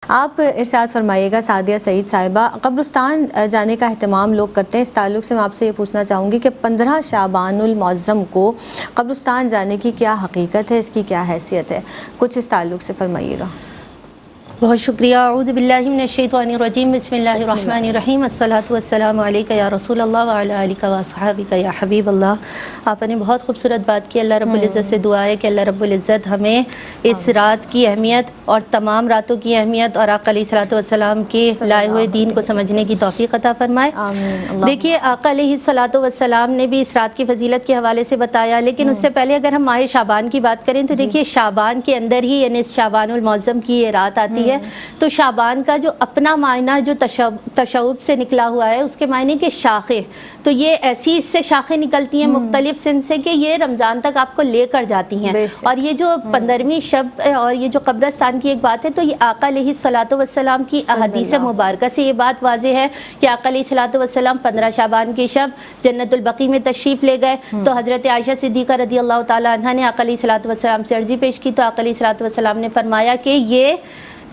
آپ ارشاد فرمائیے گا سعدیہ سعید صاحبہ، قبرستان جانے کا اہتمام لوگ کرتے ہیں، اس تعلق سے میں آپ سے یہ پوچھنا چاہوں گی کہ 15 شعبان المعظم کو قبرستان جانے کی کیا حقیقت ہے، اس کی کیا حیثیت ہے، کچھ اس تعلق سے فرمائیے گا۔ بہت شکریہ۔ اعوذ باللہ من الشیطان الرجیم، بسم اللہ الرحمن الرحیم، الصلاۃ والسلام علیک یا رسول اللہ وعلی آلک واصحابک یا حبیب اللہ۔ آپ نے بہت خوبصورت بات کی۔ اللہ رب العزت سے دعا ہے کہ اللہ رب العزت ہمیں اس رات کی اہمیت اور تمام راتوں کی اہمیت اور آقا علیہ الصلوۃ والسلام کے لائے ہوئے دین کو سمجھنے کی توفیق عطا فرمائے۔ دیکھیے، آقا علیہ الصلوۃ والسلام نے بھی اس رات کی فضیلت کے حوالے سے بتایا، لیکن اس سے پہلے اگر ہم ماہ شعبان کی بات کریں تو دیکھیے شعبان کے اندر ہی، یعنی شعبان المعظم کی یہ رات آتی ہے، تو شعبان کا جو اپنا معنی جو تشعب سے نکلا ہوا ہے، اس کے معنی کہ شاخیں، تو یہ ایسی اس سے شاخیں نکلتی ہیں مختلف سن سے کہ یہ رمضان تک آپ کو لے کر جاتی ہیں۔ اور یہ جو 15ویں شب اور یہ جو قبرستان کی ایک بات ہے، تو یہ آقا علیہ الصلوۃ والسلام کی احادیث مبارکہ سے یہ بات واضح ہے کہ آقا علیہ الصلوۃ والسلام 15 شعبان کی شب جنت البقیع میں تشریف لے گئے، تو حضرت عائشہ صدیقہ رضی اللہ تعالیٰ عنہ نے آقا علیہ الصلوۃ والسلام سے عرضی پیش کی، تو آقا علیہ الصلوۃ والسلام نے فرمایا کہ یہ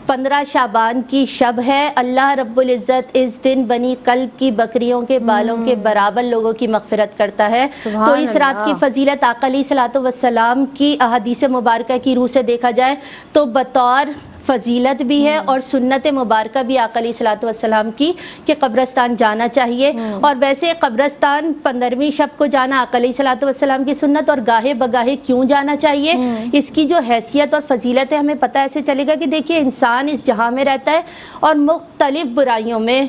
15 شعبان کی شب ہے، اللہ رب العزت اس دن بنی قلب کی بکریوں کے بالوں کے برابر لوگوں کی مغفرت کرتا ہے۔ تو اس رات کی فضیلت آقا علیہ الصلوۃ والسلام کی احادیث مبارکہ کی روح سے دیکھا جائے تو بطور فضیلت بھی ہے اور سنت مبارکہ بھی آقا علیہ الصلوۃ والسلام کی کہ قبرستان جانا چاہیے۔ اور ویسے قبرستان 15ویں شب کو جانا آقا علیہ الصلوۃ والسلام کی سنت، اور گاہے بگاہے کیوں جانا چاہیے، اس کی جو حیثیت اور فضیلت ہے ہمیں پتہ ایسے چلے گا کہ دیکھیے انسان اس جہاں میں رہتا ہے اور مختلف برائیوں میں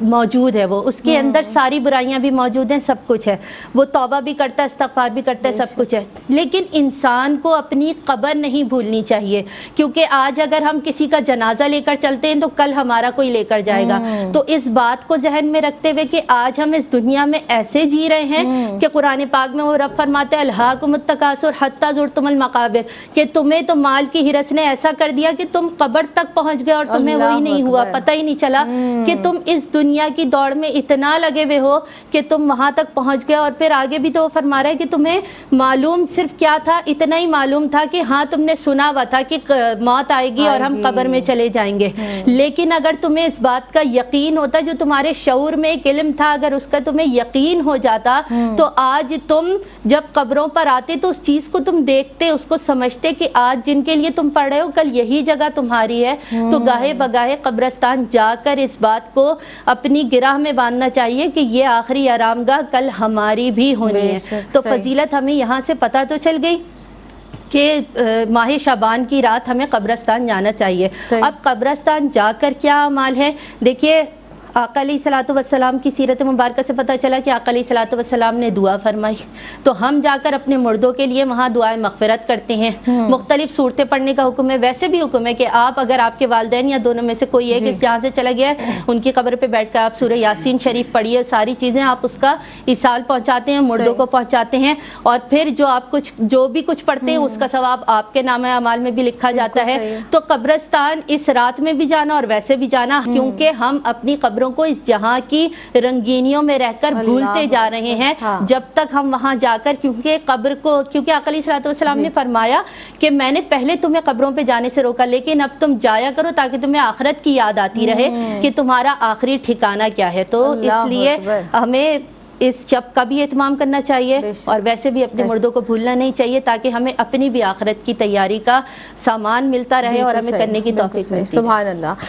موجود ہے، وہ اس کے اندر ساری برائیاں بھی موجود ہیں، سب کچھ ہے، وہ توبہ بھی کرتا ہے، استغفار بھی کرتا ہے، سب کچھ ہے، لیکن انسان کو اپنی قبر نہیں بھولنی چاہیے، کیونکہ آج اگر ہم کسی کا جنازہ لے کر چلتے ہیں تو کل ہمارا کوئی لے کر جائے گا۔ تو اس بات کو ذہن میں رکھتے ہوئے کہ آج ہم اس دنیا میں ایسے جی رہے ہیں کہ قرآن پاک میں وہ رب فرماتے ہیں الہاکم التکاثر حتی زرتم المقابر، کہ تمہیں تو مال کی ہرس نے ایسا کر دیا کہ تم قبر تک پہنچ گئے اور تمہیں وہی نہیں ہوا، پتہ ہی نہیں چلا کہ تم اس دنیا کی دوڑ میں اتنا لگے ہوئے ہو کہ تم وہاں تک پہنچ گئے۔ اور پھر آگے بھی تو وہ فرما رہا ہے کہ تمہیں معلوم صرف کیا تھا، اتنا ہی معلوم تھا کہ ہاں تم نے سنا ہوا تھا کہ موت آئے گی اور ہم قبر میں چلے جائیں گے، لیکن اگر تمہیں اس بات کا یقین ہوتا، جو تمہارے شعور میں ایک علم تھا، اگر اس کا تمہیں یقین ہو جاتا تو آج تم جب قبروں پر آتے تو اس چیز کو تم دیکھتے، اس کو سمجھتے کہ آج جن کے لیے تم پڑھ رہے ہو کل یہی جگہ تمہاری ہے۔ تو گاہے بگاہے قبرستان جا کر اس بات کو اپنی گرہ میں باندھنا چاہیے کہ یہ آخری آرام گاہ کل ہماری بھی ہونی ہے۔ تو فضیلت ہمیں یہاں سے پتہ تو چل گئی کہ ماہ شعبان کی رات ہمیں قبرستان جانا چاہیے۔ اب قبرستان جا کر کیا اعمال ہے، دیکھیے آقا علیہ الصلوۃ والسلام کی سیرت مبارکہ سے پتہ چلا کہ آقا علیہ الصلوۃ والسلام نے دعا فرمائی، تو ہم جا کر اپنے مردوں کے لیے وہاں دعائیں مغفرت کرتے ہیں، مختلف صورتیں پڑھنے کا حکم ہے۔ ویسے بھی حکم ہے کہ آپ اگر آپ کے والدین یا دونوں میں سے کوئی ایک اس جہاں سے چلا گیا ہے، ان کی قبر پہ بیٹھ کر آپ سورہ یاسین شریف پڑھیے، ساری چیزیں آپ اس کا ایصال پہنچاتے ہیں، مردوں کو پہنچاتے ہیں، اور پھر جو بھی کچھ پڑھتے ہیں اس کا ثواب آپ کے نامہ اعمال میں بھی لکھا جاتا ہے۔ تو قبرستان اس رات میں بھی جانا اور ویسے بھی جانا، کیونکہ ہم اپنی قبروں کو اس جہاں کی رنگینیوں میں رہ کر بھولتے جا رہے ہیں، جب تک ہم وہاں جا کر کیونکہ آقا علیہ الصلوۃ والسلام نے فرمایا کہ میں نے پہلے تمہیں قبروں پہ جانے سے روکا، لیکن اب تم جایا کرو تاکہ تمہیں آخرت کی یاد آتی رہے کہ تمہارا آخری ٹھکانہ کیا ہے۔ تو اس لیے ہمیں اس شب کا بھی اہتمام کرنا چاہیے اور ویسے بھی اپنے مردوں کو بھولنا نہیں چاہیے، تاکہ ہمیں اپنی بھی آخرت کی تیاری کا سامان ملتا رہے اور ہمیں کرنے کی توفیق ملتی ہے۔ سبحان اللہ۔